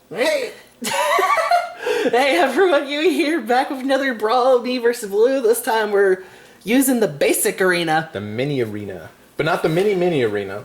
Hey! Hey everyone, you here back with another Brawl, me versus Blue. This time we're using the basic arena. The mini arena. But not the mini arena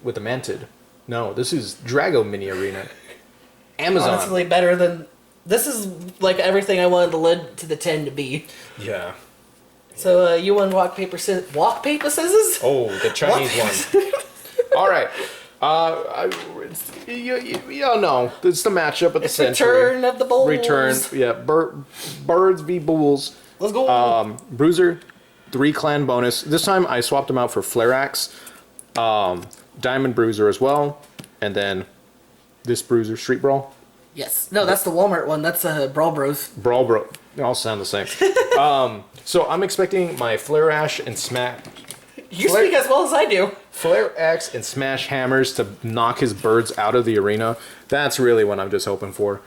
with the Mantid. No, this is Drago mini arena. Amazon. Honestly, better than... This is like everything I wanted the lid to the 10 to be. Yeah. So you won walk, paper, scissors. Walk, paper, scissors? Oh, the Chinese one. Alright. You all know. It's the matchup at the century. Return of the Bulls. Return. Yeah. Birds v Bulls. Let's go. Bruiser, 3 clan bonus. This time I swapped them out for Flare Axe. Diamond Bruiser as well. And then this Bruiser, Street Brawl. Yes. No, that's the Walmart one. That's Brawl Bros. Brawl Bro. They all sound the same. So I'm expecting my Flare Axe and Smash. You speak as well as I do. Flare Axe and Smash Hammers to knock his birds out of the arena. That's really what I'm just hoping for.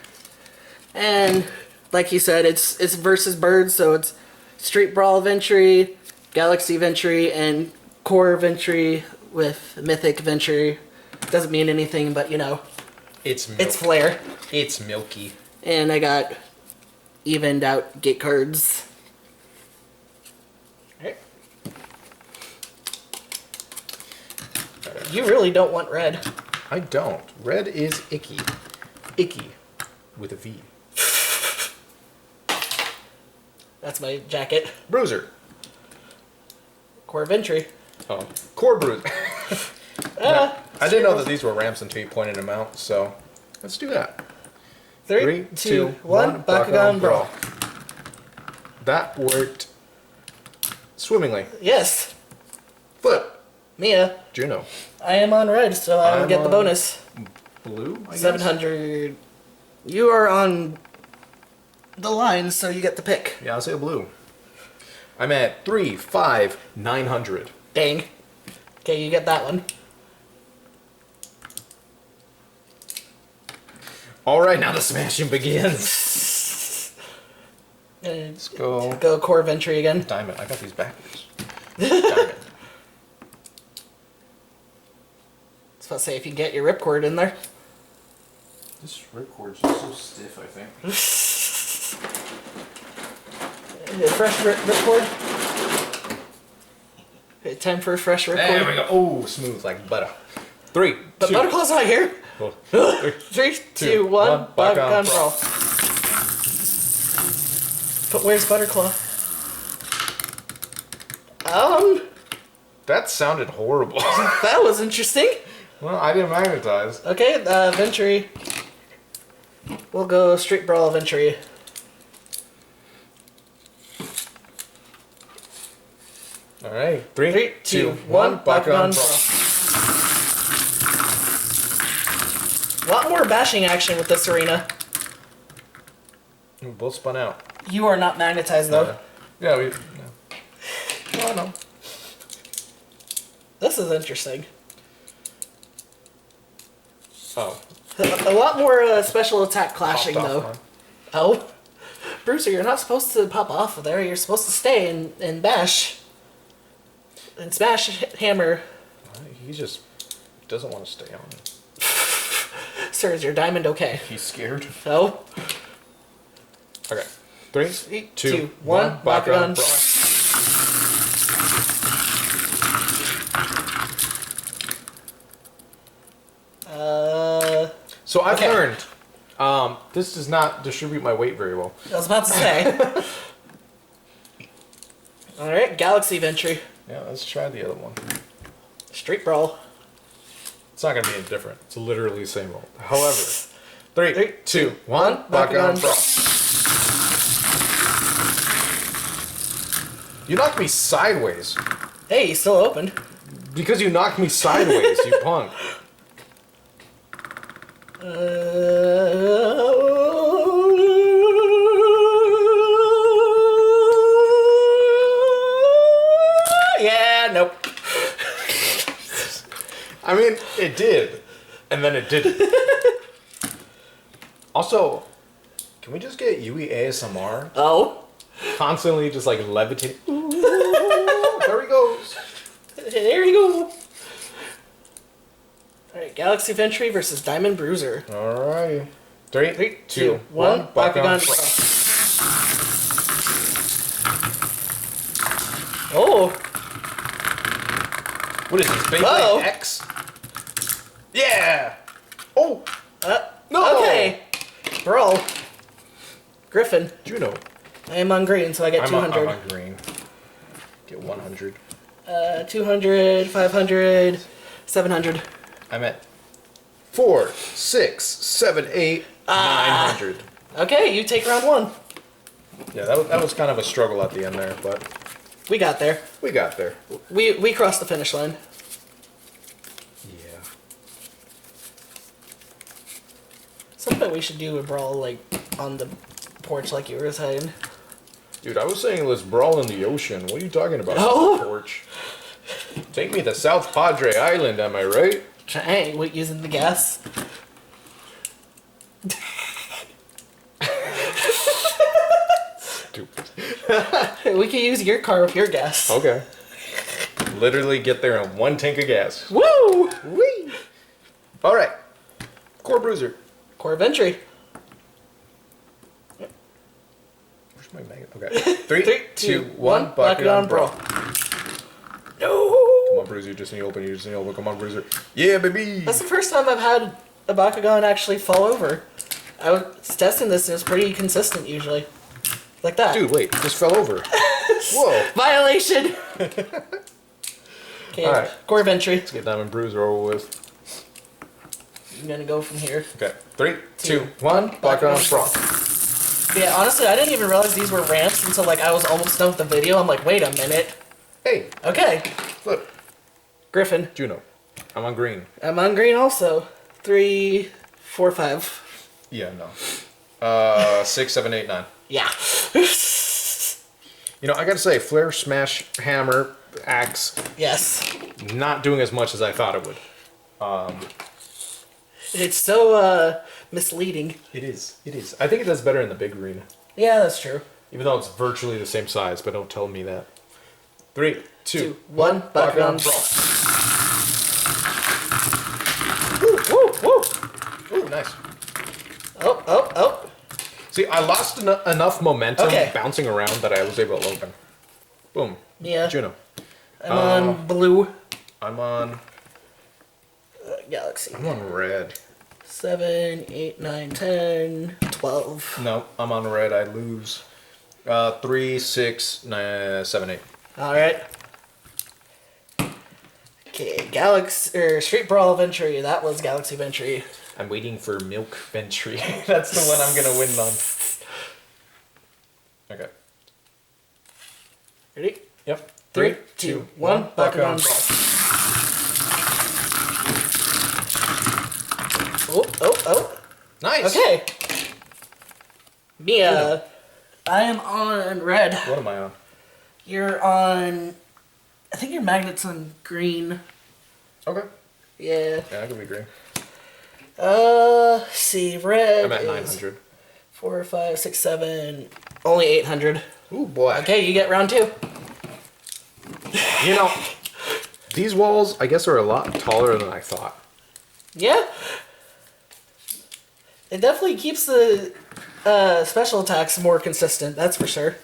And like you said, it's versus birds, so it's Street Brawl Ventur, Galaxy Ventur, and Core Ventur with Mythic Ventur. Doesn't mean anything, but you know, It's milky. it's flair. It's milky. And I got evened out gate cards. You really don't want red. I don't. Red is icky. Icky. With a V. That's my jacket. Bruiser. Core Ventur. Oh. Core Bruiser. I didn't know that these were ramps until you pointed them out, so let's do that. 3, 2, 1, Bakugan Brawl. That worked swimmingly. Yes. Flip. Mia. Juno. I am on red, so I will get the on bonus. Blue, I guess? 700. You are on the line, so you get the pick. Yeah, I'll say blue. I'm at 3, 5, 900. Dang. Okay, you get that one. Alright, now the smashing begins. Let's go. Go Core Ventur again. Diamond. I got these backwards. Diamond. I was about to say, if you get your ripcord in there. This ripcord's just so stiff, I think. Fresh ripcord. Okay, time for a fresh ripcord. There we go. Oh, smooth like butter. 3, But 2, Butterclaw's not here. 3, 2, 1, Bakugan Brawl. But where's Butterclaw? That sounded horrible. That was interesting. Well, I didn't magnetize. Okay, Ventur. We'll go Street Brawl Ventur. Alright. 3, 2, 1, Bakugan Bakugan Brawl. A lot more bashing action with this arena. We both spun out. You are not magnetized though. Yeah, we... Yeah. Oh, no. This is interesting. Oh. A lot more special attack clashing Popped though. off, Oh. Bruiser, you're not supposed to pop off of there. You're supposed to stay and bash. And smash hammer. huh? He just doesn't want to stay on. Sir, is your diamond okay? He's scared. No. Okay. 3, 2, 1, Bakugan Bakugan Brawl. So I've Okay. learned, this does not distribute my weight very well. I was about to say. Alright, Galaxy Ventur. Yeah, let's try the other one. Street Brawl. It's not going to be any different. It's literally the same roll. However, 3, 2, 1, Bakugan Bakugan Brawl. You knocked me sideways. Hey, he's still open. Because you knocked me sideways, you punk. Yeah, nope. I mean, it did. And then it didn't. Also, can we just get Yui ASMR? Oh. Constantly just like levitating. Ooh, there he goes. There you go. Alright, Galaxy Ventur versus Diamond Bruiser. Alright. Three, two, one. one. Bakugan. Oh. What is this? Beyblade Whoa. X? Yeah. Oh. No. Okay. Brawl. Griffin. Juno. I am on green, so I get 200. I'm on green. Get 100. 200, 500, 700. I'm at 4, 6, 7, 8, 900. Okay, you take round 1. Yeah, that was kind of a struggle at the end there, but We got there. we got there. We crossed the finish line. Yeah. Something we should do a brawl like on the porch, like you were saying. Dude, I was saying let's brawl in the ocean. What are you talking about? Oh. Porch. Take me to South Padre Island, am I right? Hey, wait, using the gas. Stupid. We can use your car with your gas. Okay. Literally get there in 1 tank of gas. Woo! Whee! Alright. Core Bruiser. Core of entry. Where's my magnet? Okay. 3, 2, 1. Bakugan Brawl. No! Come on, Bruiser. You just need to open. You just need to open. Come on, Bruiser. Yeah, baby! That's the first time I've had a Bakugan actually fall over. I was testing this and it's pretty consistent usually. Like that. Dude, wait. Just fell over. Whoa. Violation! Okay, Alright. core of entry. Let's get Diamond Bruiser over with. I'm gonna go from here. Okay. 3, 2, 1. Bakugan Brawl. Yeah, honestly, I didn't even realize these were ramps until like I was almost done with the video. I'm like, wait a minute. Hey, Okay, look. Griffin. Juno. I'm on green. I'm on green also. 3, 4, 5. Yeah, no. 6, 7, 8, 9. Yeah. You know, I gotta say, Flare, Smash, Hammer, Axe, Yes. not doing as much as I thought it would. It's so misleading. It is. It is. I think it does better in the big arena. Yeah, that's true. Even though it's virtually the same size, but don't tell me that. 3, 2, 1. 1. Bakugan Brawl. Brawl. Woo, woo, woo. Ooh, nice. Oh, oh, oh. See, I lost enough momentum Okay. bouncing around that I was able to open. Boom. Yeah. Juno. I'm on blue. I'm on... Galaxy. I'm on red. 7, 8, 9, 10, 12. No, I'm on red. I lose. 3, 6, 9, 7, 8. Alright. Okay, Galaxy or Street Brawl Venture. That was Galaxy Venture. I'm waiting for Milk Ventry. That's the one I'm gonna win on. Okay. Ready? Yep. 3, 2, 1. Bakugan Brawl. Oh, oh, oh. Nice. Okay. Mia, I am on red. What am I on? You're on. I think your magnet's on green. Okay. Yeah. Yeah, I can be green. Let's see, red. I'm at is 900. 4, 5, 6, 7. Only 800. Ooh, boy. Okay, you get round 2. You know, these walls, I guess, are a lot taller than I thought. Yeah. It definitely keeps the special attacks more consistent, that's for sure.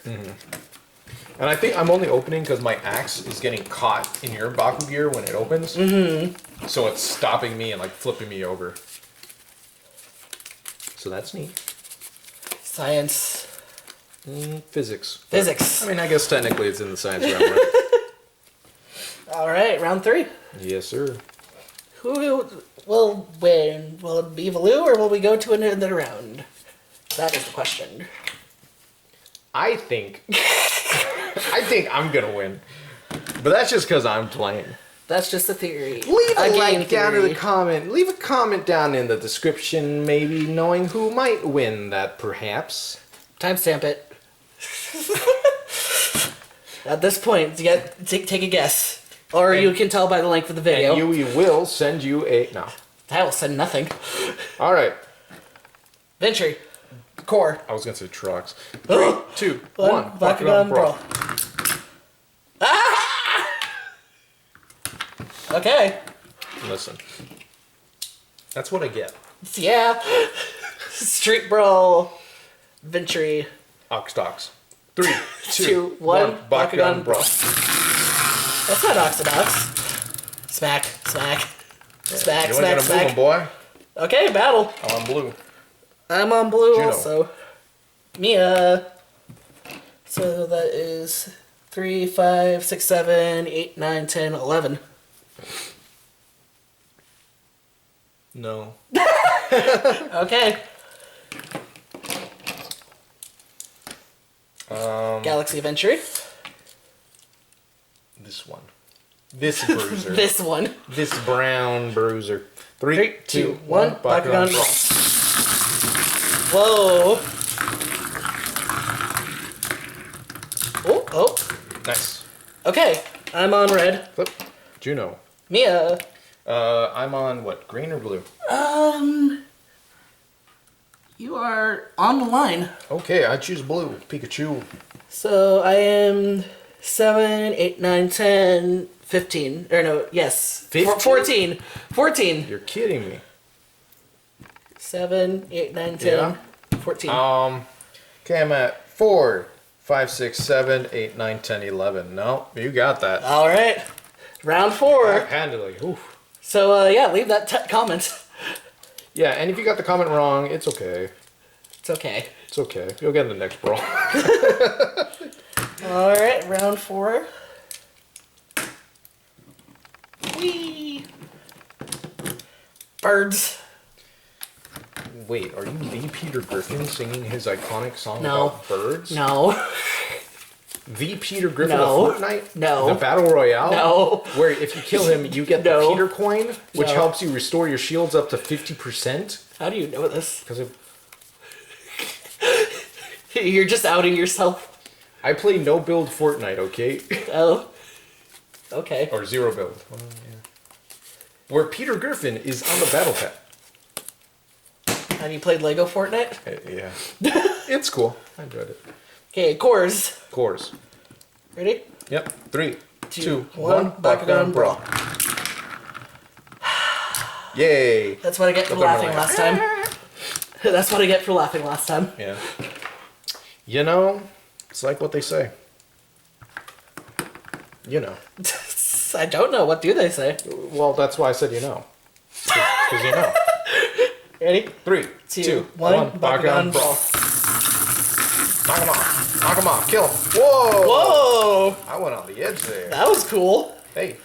And I think I'm only opening because my axe is getting caught in your Baku gear when it opens. Mm-hmm. So it's stopping me and like flipping me over. So that's neat. Science. Physics. Physics. I mean, I guess technically it's in the science realm, right? Alright, round 3. Yes, sir. Who will win? Will it be Valoo or will we go to another round? That is the question. I think I'm gonna win, but that's just because I'm playing. That's just a theory. Leave a game like down in the theory. comment. Leave a comment down in the description, maybe knowing who might win that, perhaps. Timestamp it. At this point, you get take a guess, or you can tell by the length of the video. And we will send you a no. I will send nothing. All right. Venture. Core. I was gonna say trucks. 3, 2, 1. Bakugan Brawl. Ah! Okay. Listen. That's what I get. Yeah. Street Brawl, Ventry. Oxdox. 3, 2, 2, 1, 1. Bakugan Brawl. That's not Oxodox. Smack, smack, smack, You ain't smack, gonna move smack. him, boy. Okay, battle. I'm on blue. I'm on blue Juno. also. Mia. So that is 3, 5, 6, 7, 8, 9, 10, 11. No. Okay. Galaxy Ventry. This one. This bruiser. This one. This brown bruiser. 3, 3, 2, 1. Bakugan Bakugan Brawl. Whoa. Oh, oh. Nice. Okay. I'm on red. Flip. Juno. Mia. I'm on what? Green or blue? You are on the line. Okay, I choose blue. Pikachu. So I am 7, 8, 9, 10, 15. Or no, yes. 15? 14. 14. You're kidding me. 7, 8, 9, 10, 14. Okay, I'm at 4, 5, 6, 7, 8, 9, 10, 11. No, you got that. All right. Round 4. Handily. Oof. So, yeah, leave that comment. Yeah, and if you got the comment wrong, it's okay. It's okay. It's okay. You'll get in the next brawl. All right, round 4. Whee! Birds. Wait, are you the Peter Griffin singing his iconic song No. about birds? No. The Peter Griffin No. of Fortnite? No. The Battle Royale? No. Where if you kill him, you get No. the Peter coin, which No. helps you restore your shields up to 50%. How do you know this? Because You're just outing yourself. I play no build Fortnite, okay? Oh. Okay. Or zero build. Well, yeah. Where Peter Griffin is on the battle pad. Have you played Lego Fortnite? Yeah. It's cool. I enjoyed it. Okay, cores. Cores. Ready? Yep. 3, 2, 1. 1. Bakugan Brawl. Yay. That's what I get for Look at laughing my- last time. That's what I get for laughing last time. Yeah. You know, it's like what they say. You know. I don't know. What do they say? Well, that's why I said you know. Because you know. Ready? 3, 2, 2, 1. 1. Bakugan Brawl. Knock him off. Knock him off. Kill him. Whoa. Whoa! I went on the edge there. That was cool. Hey.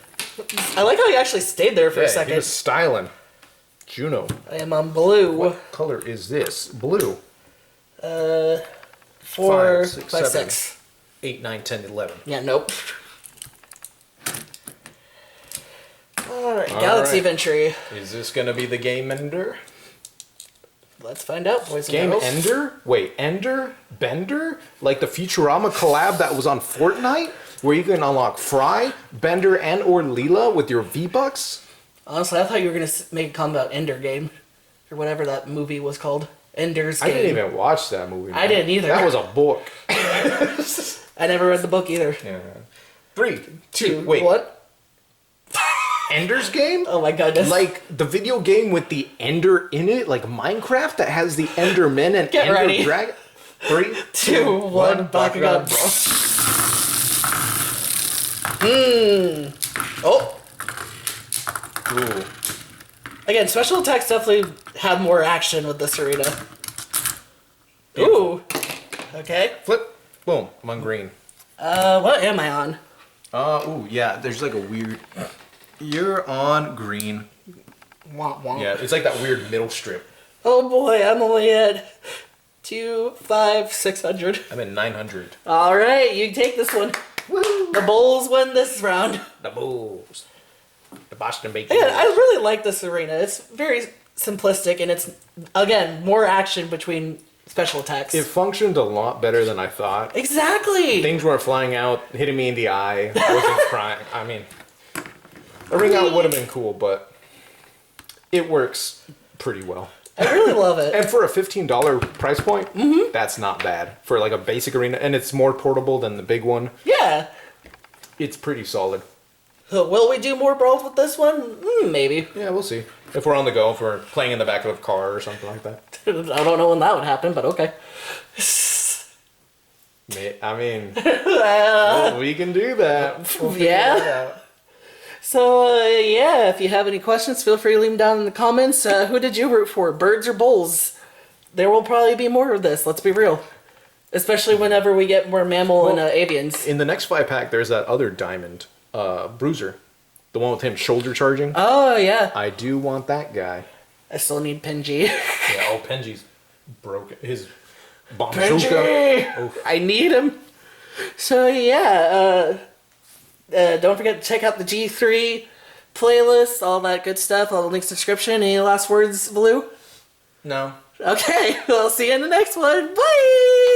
I like how you actually stayed there for a Yeah, second. he was styling. Juno. I am on blue. What color is this? Blue. 4, 5, 6, 5, 7. 6. 8, 9, 10, 11. Yeah, nope. Alright, Galaxy right. Ventry. Is this going to be the game ender? Let's find out, boys and Game girls. ender? Wait, ender? Bender? Like the Futurama collab that was on Fortnite? Where you can unlock Fry, Bender, and or Leela with your V-Bucks? Honestly, I thought you were going to make a comment about Ender Game. Or whatever that movie was called. Ender's Game. I didn't even watch that movie. I didn't either. That was a book. I never read the book either. Yeah. 3, 2, wait. What? Ender's Game? Oh my goodness. Like the video game with the Ender in it, like Minecraft that has the Endermen and Get Ender ready. Dragon. 3, 2, 1, Bakugan Brawl. Oh. Ooh. Again, special attacks definitely have more action with this arena. Ooh. Okay. Flip. Boom. I'm on green. What am I on? Ooh, yeah, there's like a weird... You're on green. Womp womp. Yeah, it's like that weird middle strip. Oh boy, I'm only at 2, 5, 600. I'm at 900. Alright, you take this one. Woo! The Bulls win this round. The Bulls. The Boston Bacon Yeah, Bulls. I really like this arena. It's very simplistic and it's, again, more action between special attacks. It functioned a lot better than I thought. Exactly! Things weren't flying out, hitting me in the eye. I wasn't crying. I mean, a ring out would have been cool, but it works pretty well. I really love it. And for a $15 price point, that's not bad. For like a basic arena, and it's more portable than the big one. Yeah. It's pretty solid. Will we do more brawls with this one? Maybe. Yeah, we'll see. If we're on the go, if we're playing in the back of a car or something like that. I don't know when that would happen, but okay. I mean, well, we can do that. We'll figure Yeah. that out. So, yeah, if you have any questions, feel free to leave them down in the comments. Who did you root for, birds or bulls? There will probably be more of this, let's be real. Especially whenever we get more mammal and avians. In the next 5-pack, there's that other diamond bruiser. The one with him shoulder charging. Oh, yeah. I do want that guy. I still need Penji. Yeah, Penji's broken. His bazooka. Penji! I need him. So, yeah, don't forget to check out the G3 playlist, all that good stuff, all the links in the description. Any last words, Blue? No. Okay, we'll see you in the next one. Bye!